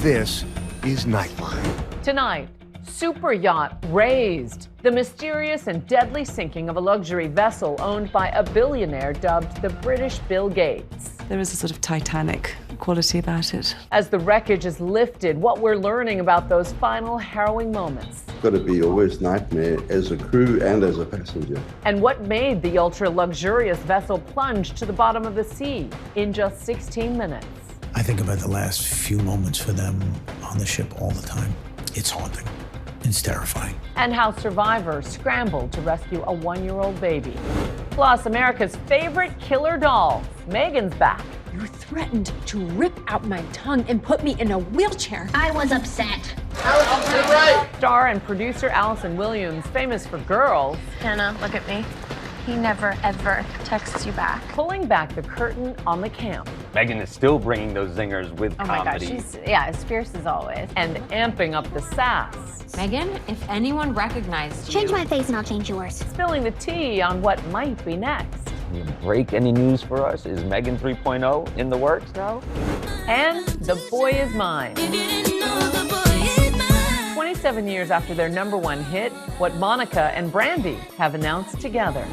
This is Nightline. Tonight, super yacht raised. The mysterious and deadly sinking of a luxury vessel owned by a billionaire dubbed the British Bill Gates. There is a sort of Titanic quality about it. As the wreckage is lifted, what we're learning about those final harrowing moments. It's got to be a worst nightmare as a crew and as a passenger. And what made the ultra-luxurious vessel plunge to the bottom of the sea in just 16 minutes. I think about the last few moments for them on the ship all the time. It's haunting. It's terrifying. And how survivors scrambled to rescue a 1-year-old baby. Plus, America's favorite killer doll, Megan's back. You threatened to rip out my tongue and put me in a wheelchair. I was upset. Star and producer Allison Williams, famous for Girls, Hannah, look at me. He never, ever texts you back. pulling back the curtain on the camp. Megan is still bringing those zingers with Oh my gosh, comedy. she's as fierce as always. And amping up the sass. Megan, if anyone recognized you... Change my face and I'll change yours. Spilling the tea on what might be next. Can you break any news for us? Is Megan 3.0 in the works now? And The Boy Is Mine. 27 years after their #1 hit, what Monica and Brandy have announced together.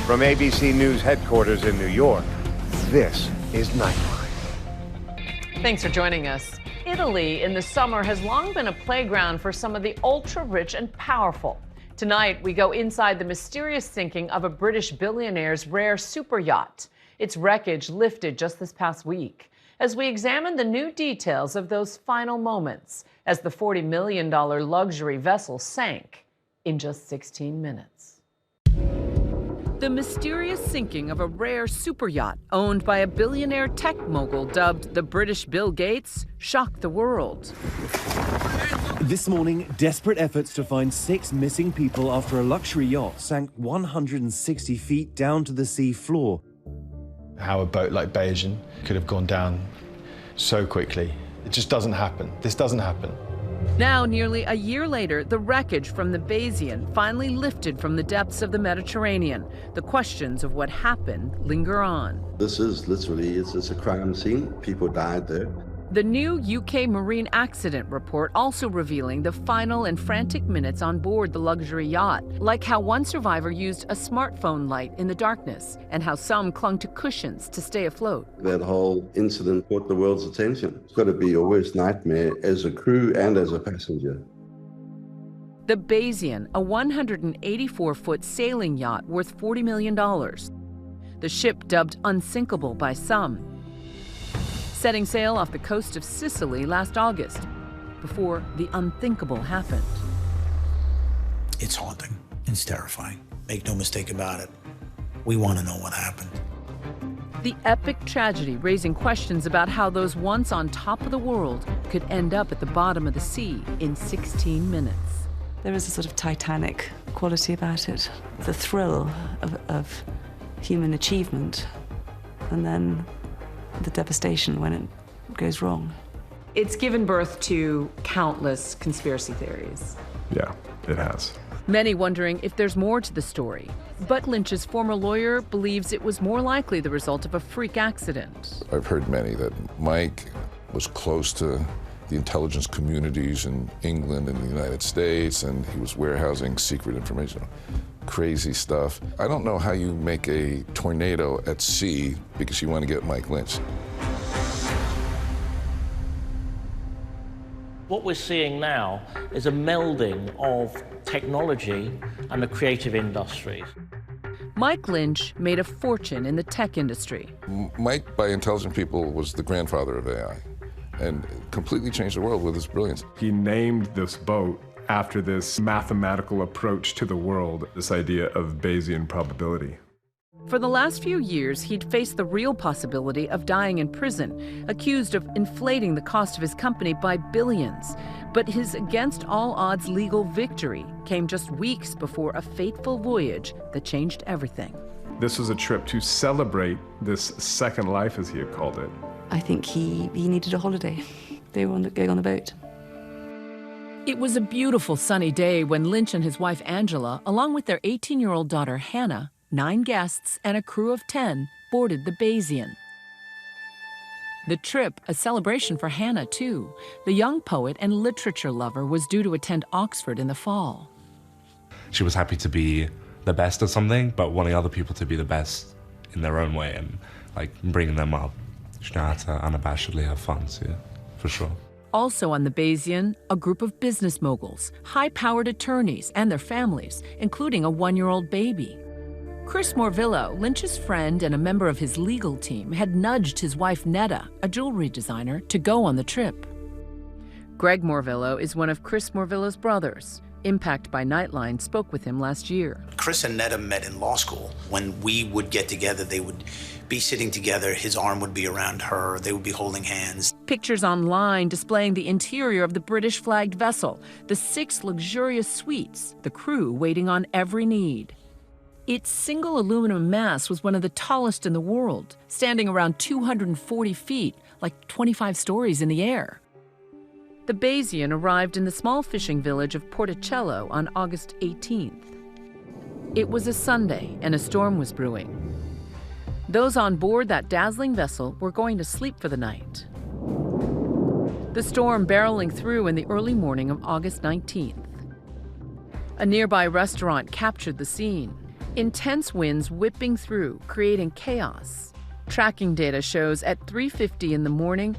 From ABC News headquarters in New York, this is Nightline. Thanks for joining us. Italy in the summer has long been a playground for some of the ultra-rich and powerful. Tonight, we go inside the mysterious sinking of a British billionaire's rare super yacht. Its wreckage lifted just this past week. As we examine the new details of those final moments as the $40 million luxury vessel sank in just 16 minutes. The mysterious sinking of a rare super yacht owned by a billionaire tech mogul dubbed the British Bill Gates shocked the world. This morning, desperate efforts to find 6 missing people after a luxury yacht sank 160 feet down to the sea floor. How a boat like Bayesian could have gone down so quickly. It just doesn't happen. This doesn't happen. Now, nearly a year later, the wreckage from the Bayesian finally lifted from the depths of the Mediterranean. The questions of what happened linger on. This is literally, it's a crime scene. People died there. The new UK Marine Accident Report also revealing the final and frantic minutes on board the luxury yacht, like how one survivor used a smartphone light in the darkness and how some clung to cushions to stay afloat. That whole incident caught the world's attention. It's got to be your worst nightmare as a crew and as a passenger. The Bayesian, a 184-foot sailing yacht worth $40 million. The ship dubbed unsinkable by some. Setting sail off the coast of Sicily last August, before the unthinkable happened. It's haunting. It's terrifying. Make no mistake about it. We want to know what happened. The epic tragedy raising questions about how those once on top of the world could end up at the bottom of the sea in 16 minutes. There is a sort of Titanic quality about it. The thrill of human achievement, and then the devastation when it goes wrong. It's given birth to countless conspiracy theories. Yeah, it has. Many wondering if there's more to the story. But Lynch's former lawyer believes it was more likely the result of a freak accident. I've heard many that Mike was close to the intelligence communities in England and the United States, and he was warehousing secret information. Crazy stuff. I don't know how you make a tornado at sea because you want to get Mike Lynch. What we're seeing now is a melding of technology and the creative industries. Mike Lynch made a fortune in the tech industry. Mike, by intelligent people, was the grandfather of AI and completely changed the world with his brilliance. He named this boat after this mathematical approach to the world, this idea of Bayesian probability. For the last few years, he'd faced the real possibility of dying in prison, accused of inflating the cost of his company by billions. But his against-all-odds legal victory came just weeks before a fateful voyage that changed everything. This was a trip to celebrate this second life, as he had called it. I think he needed a holiday. They were going on the boat. It was a beautiful sunny day when Lynch and his wife Angela, along with their 18-year-old daughter Hannah, 9 guests, and a crew of 10, boarded the Bayesian. The trip, a celebration for Hannah, too. The young poet and literature lover was due to attend Oxford in the fall. She was happy to be the best at something, but wanting other people to be the best in their own way and like bringing them up. She knew how to unabashedly have fun too, for sure. Also on the Bayesian, a group of business moguls, high-powered attorneys and their families, including a 1-year-old baby. Chris Morvillo, Lynch's friend and a member of his legal team, had nudged his wife Netta, a jewelry designer, to go on the trip. Greg Morvillo is one of Chris Morvillo's brothers. Impact by Nightline spoke with him last year. Chris and Netta met in law school. When we would get together, they would be sitting together. His arm would be around her. They would be holding hands. Pictures online displaying the interior of the British-flagged vessel, the 6 luxurious suites, the crew waiting on every need. Its single aluminum mast was one of the tallest in the world, standing around 240 feet, like 25 stories in the air. The Bayesian arrived in the small fishing village of Porticello on August 18th. It was a Sunday, and a storm was brewing. Those on board that dazzling vessel were going to sleep for the night. The storm barreling through in the early morning of August 19th. A nearby restaurant captured the scene. Intense winds whipping through, creating chaos. Tracking data shows at 3:50 in the morning,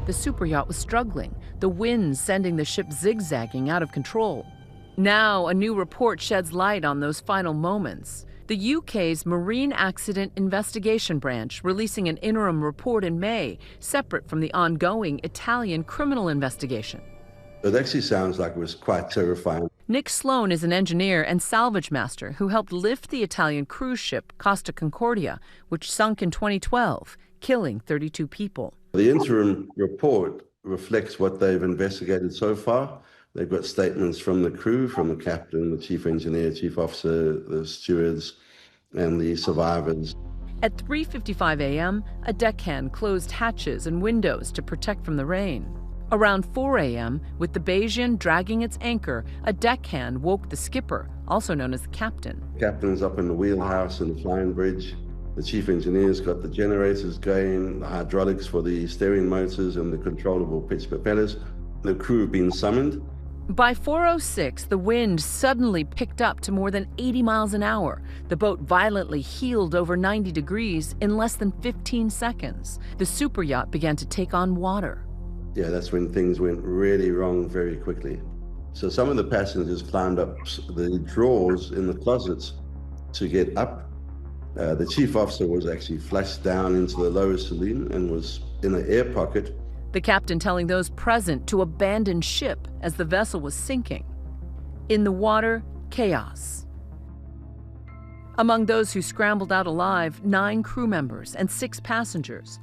the superyacht was struggling, the winds sending the ship zigzagging out of control. Now, a new report sheds light on those final moments. The UK's Marine Accident Investigation Branch releasing an interim report in May, separate from the ongoing Italian criminal investigation. It actually sounds like it was quite terrifying. Nick Sloan is an engineer and salvage master who helped lift the Italian cruise ship Costa Concordia, which sunk in 2012, killing 32 people. The interim report reflects what they've investigated so far. They've got statements from the crew, from the captain, the chief engineer, chief officer, the stewards, and the survivors. At 3:55 a.m., a deckhand closed hatches and windows to protect from the rain. Around 4 a.m., with the Bayesian dragging its anchor, a deckhand woke the skipper, also known as the captain. The captain's up in the wheelhouse in the flying bridge. The chief engineer's got the generators going, the hydraulics for the steering motors and the controllable pitch propellers. The crew have been summoned. By 4:06, the wind suddenly picked up to more than 80 miles an hour. The boat violently heeled over 90 degrees in less than 15 seconds. The superyacht began to take on water. Yeah, that's when things went really wrong very quickly. So some of the passengers climbed up the drawers in the closets to get up. The chief officer was actually flushed down into the lower saloon and was in an air pocket. The captain telling those present to abandon ship as the vessel was sinking. In the water, chaos. Among those who scrambled out alive, 9 crew members and 6 passengers.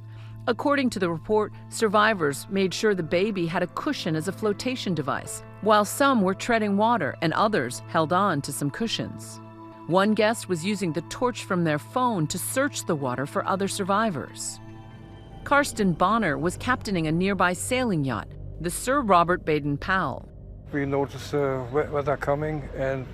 According to the report, survivors made sure the baby had a cushion as a flotation device, while some were treading water and others held on to some cushions. One guest was using the torch from their phone to search the water for other survivors. Karsten Bonner was captaining a nearby sailing yacht, the Sir Robert Baden-Powell. We noticed weather coming, and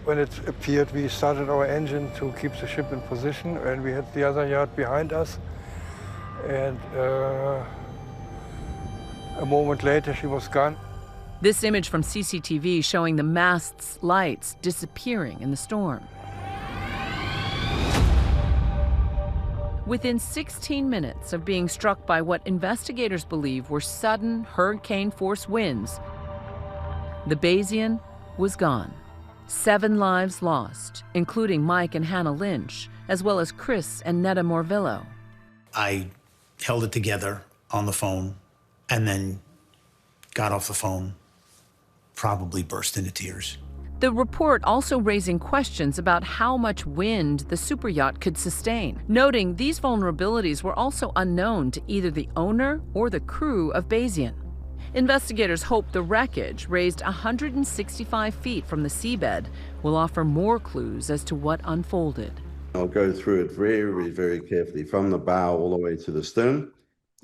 when it appeared, we started our engine to keep the ship in position, and we had the other yacht behind us. And a moment later, she was gone. This image from CCTV showing the mast's lights disappearing in the storm. Within 16 minutes of being struck by what investigators believe were sudden hurricane-force winds, the Bayesian was gone. 7 lives lost, including Mike and Hannah Lynch, as well as Chris and Netta Morvillo. I held it together on the phone and then got off the phone, probably burst into tears. The report also raising questions about how much wind the superyacht could sustain, noting these vulnerabilities were also unknown to either the owner or the crew of Bayesian. Investigators hope the wreckage, raised 165 feet from the seabed, will offer more clues as to what unfolded. I'll go through it very, very carefully, from the bow all the way to the stern,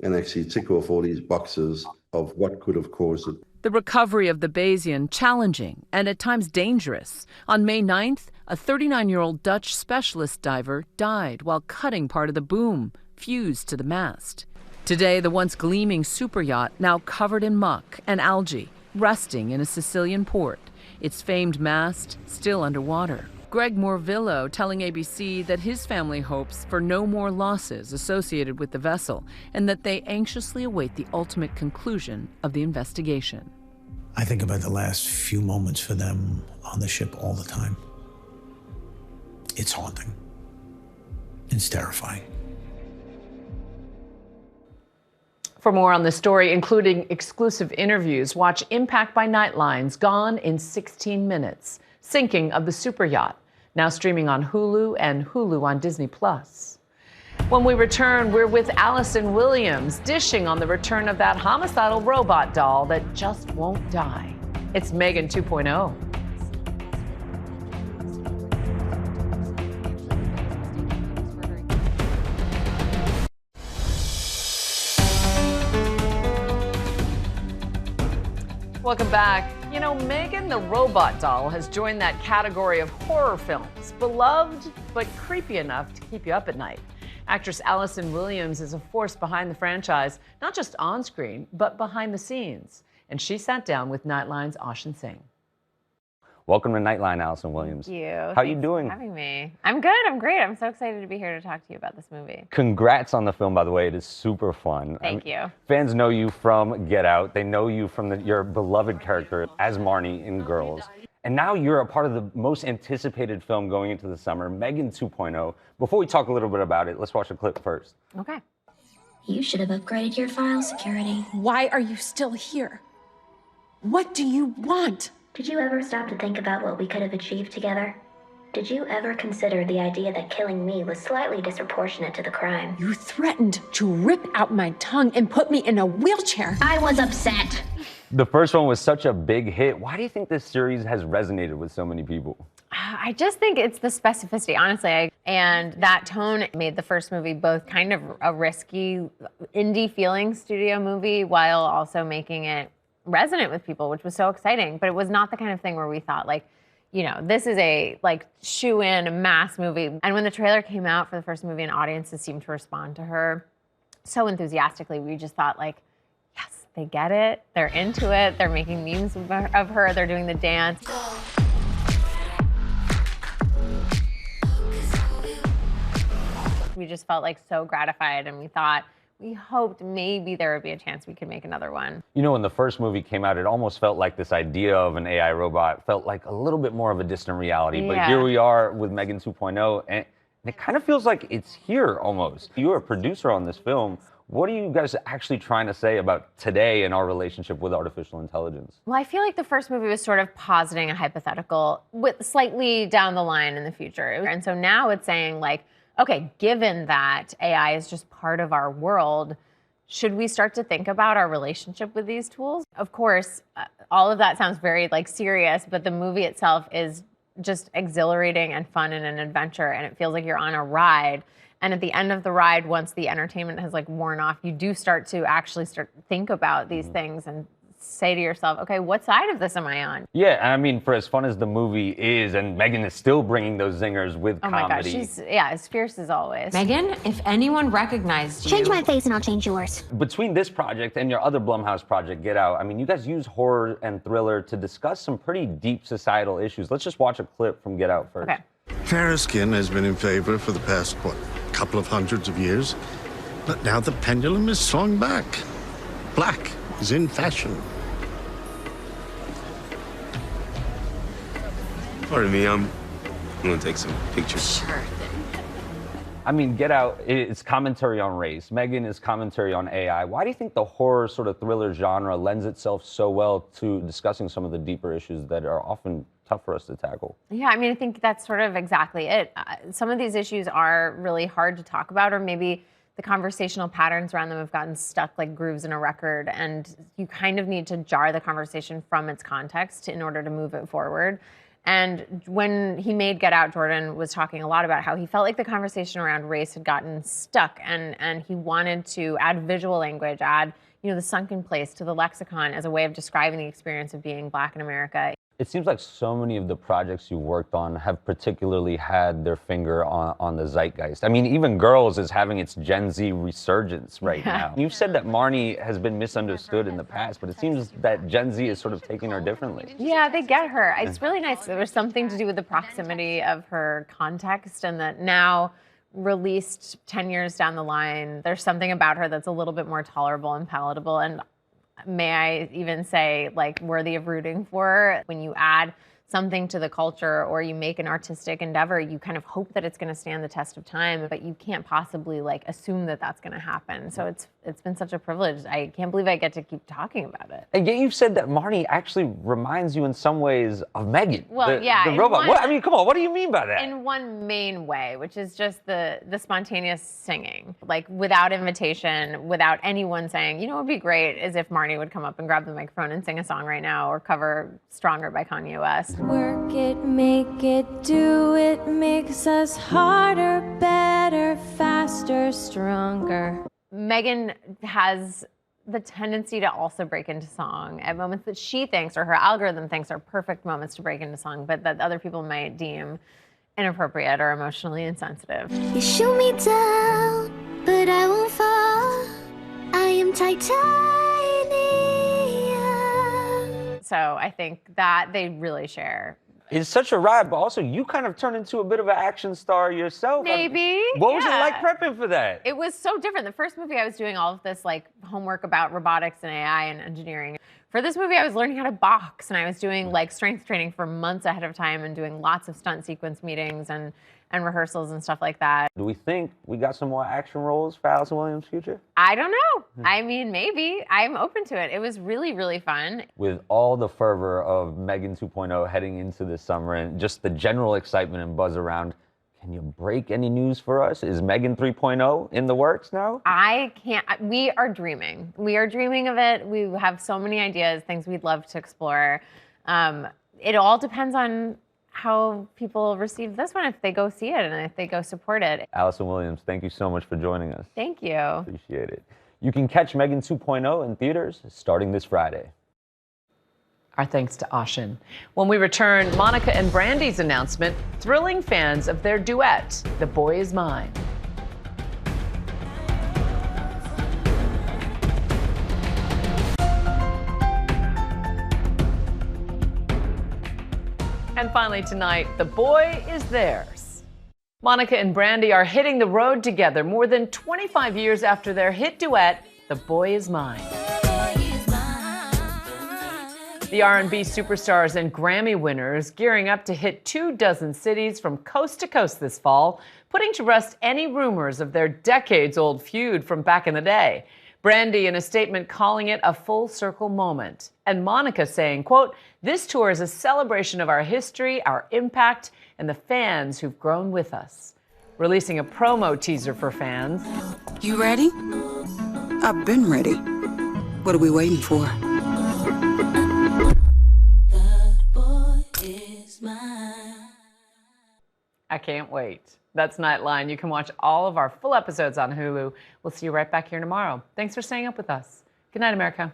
and actually tick off all these boxes of what could have caused it. The recovery of the Bayesian challenging and at times dangerous. On May 9th, a 39-year-old Dutch specialist diver died while cutting part of the boom, fused to the mast. Today, the once gleaming superyacht now covered in muck and algae, resting in a Sicilian port, its famed mast still underwater. Greg Morvillo telling ABC that his family hopes for no more losses associated with the vessel and that they anxiously await the ultimate conclusion of the investigation. I think about the last few moments for them on the ship all the time. It's haunting. It's terrifying. For more on this story, including exclusive interviews, watch Impact by Nightline's Gone in 16 Minutes, Sinking of the Superyacht, now streaming on Hulu and Hulu on Disney+. When we return, we're with Allison Williams, dishing on the return of that homicidal robot doll that just won't die. It's Megan 2.0. Welcome back. You know, Megan the Robot Doll has joined that category of horror films, beloved but creepy enough to keep you up at night. Actress Allison Williams is a force behind the franchise, not just on screen, but behind the scenes. And she sat down with Nightline's Ashin Singh. Welcome to Nightline, Allison Williams. Thank you. How are you doing? Thanks for having me. I'm good. I'm great. I'm so excited to be here to talk to you about this movie. Congrats on the film, by the way. It is super fun. Thank you. Fans know you from Get Out. They know you from your beloved character as Marnie in Girls. And now you're a part of the most anticipated film going into the summer, Megan 2.0. Before we talk a little bit about it, let's watch a clip first. Okay. You should have upgraded your file security. Why are you still here? What do you want? Did you ever stop to think about what we could have achieved together? Did you ever consider the idea that killing me was slightly disproportionate to the crime? You threatened to rip out my tongue and put me in a wheelchair. I was upset. The first one was such a big hit. Why do you think this series has resonated with so many people? I just think it's the specificity, honestly. And that tone made the first movie both kind of a risky, indie-feeling studio movie while also making it resonant with people, which was so exciting. But it was not the kind of thing where we thought, like, you know, this is a shoe-in mass movie. And when the trailer came out for the first movie and audiences seemed to respond to her so enthusiastically, we just thought, like, yes, they get it. They're into it. They're making memes of her. They're doing the dance. We just felt like so gratified, and we hoped maybe there would be a chance we could make another one. You know, when the first movie came out, it almost felt like this idea of an AI robot felt like a little bit more of a distant reality. Yeah. But here we are with Megan 2.0, and it kind of feels like it's here almost. You're a producer on this film. What are you guys actually trying to say about today and our relationship with artificial intelligence? Well, I feel like the first movie was sort of positing a hypothetical with slightly down the line in the future. And so now it's saying, like, okay, given that AI is just part of our world, should we start to think about our relationship with these tools? Of course, all of that sounds very serious, but the movie itself is just exhilarating and fun and an adventure, and it feels like you're on a ride. And at the end of the ride, once the entertainment has worn off, you do start to actually think about these things and say to yourself, okay, what side of this am I on? Yeah, I mean, for as fun as the movie is, and Megan is still bringing those zingers with comedy. Oh my gosh, she's as fierce as always. Megan, if anyone recognized you... Change my face and I'll change yours. Between this project and your other Blumhouse project, Get Out, I mean, you guys use horror and thriller to discuss some pretty deep societal issues. Let's just watch a clip from Get Out first. Okay. Fairer skin has been in favor for the past, couple of hundreds of years. But now the pendulum is swung back. Black is in fashion. Pardon me, I'm gonna take some pictures. Sure. I mean, Get Out is commentary on race. Megan is commentary on AI. Why do you think the horror sort of thriller genre lends itself so well to discussing some of the deeper issues that are often tough for us to tackle? Yeah, I mean, I think that's sort of exactly it. Some of these issues are really hard to talk about, or maybe the conversational patterns around them have gotten stuck like grooves in a record, and you kind of need to jar the conversation from its context in order to move it forward. And when he made Get Out, Jordan was talking a lot about how he felt like the conversation around race had gotten stuck, and he wanted to add visual language, add the sunken place to the lexicon as a way of describing the experience of being Black in America. It seems like so many of the projects you worked on have particularly had their finger on the zeitgeist. I mean, even Girls is having its Gen Z resurgence right now. You've said that Marnie has been misunderstood in the past, but it seems that Gen Z is sort of taking her differently. Yeah, they get her. It's really nice. There was something to do with the proximity of her context, and that now, released 10 years down the line, there's something about her that's a little bit more tolerable and palatable, and may I even say, like, worthy of rooting for. When you add something to the culture or you make an artistic endeavor, you kind of hope that it's going to stand the test of time, but you can't possibly like assume that that's going to happen. So it's been such a privilege. I can't believe I get to keep talking about it. And yet you've said that Marnie actually reminds you in some ways of Megan. Well, the yeah. robot. I mean, come on, what do you mean by that? In one main way, which is just the spontaneous singing. Like, without invitation, without anyone saying, what would be great is if Marnie would come up and grab the microphone and sing a song right now, or cover Stronger by Kanye West. Work it, make it, do it, makes us harder, better, faster, stronger. Megan has the tendency to also break into song at moments that she thinks, or her algorithm thinks, are perfect moments to break into song, but that other people might deem inappropriate or emotionally insensitive. You shoot me down, but I won't fall. I am titanium. So I think that they really share. It's such a ride, but also you kind of turned into a bit of an action star yourself. Maybe. What was it like prepping for that? It was so different. The first movie, I was doing all of this like homework about robotics and AI and engineering. For this movie, I was learning how to box, and I was doing like strength training for months ahead of time and doing lots of stunt sequence meetings and rehearsals and stuff like that. Do we think we got some more action roles for Allison Williams' future? I don't know. I mean, maybe. I'm open to it. It was really, really fun. With all the fervor of Megan 2.0 heading into this summer and just the general excitement and buzz around, can you break any news for us? Is Megan 3.0 in the works now? I can't. We are dreaming. We are dreaming of it. We have so many ideas, things we'd love to explore. It all depends on how people receive this one, if they go see it and if they go support it. Allison Williams, thank you so much for joining us. Thank you. Appreciate it. You can catch Megan 2.0 in theaters starting this Friday. Our thanks to Ashin. When we return, Monica and Brandy's announcement, thrilling fans of their duet, The Boy Is Mine. And finally tonight, The Boy Is Theirs. Monica and Brandy are hitting the road together more than 25 years after their hit duet, The Boy Is Mine. The R&B superstars and Grammy winners gearing up to hit 24 cities from coast to coast this fall, putting to rest any rumors of their decades-old feud from back in the day. Brandy in a statement calling it a full circle moment. And Monica saying, quote, "This tour is a celebration of our history, our impact, and the fans who've grown with us." Releasing a promo teaser for fans. You ready? I've been ready. What are we waiting for? I can't wait. That's Nightline. You can watch all of our full episodes on Hulu. We'll see you right back here tomorrow. Thanks for staying up with us. Good night, America.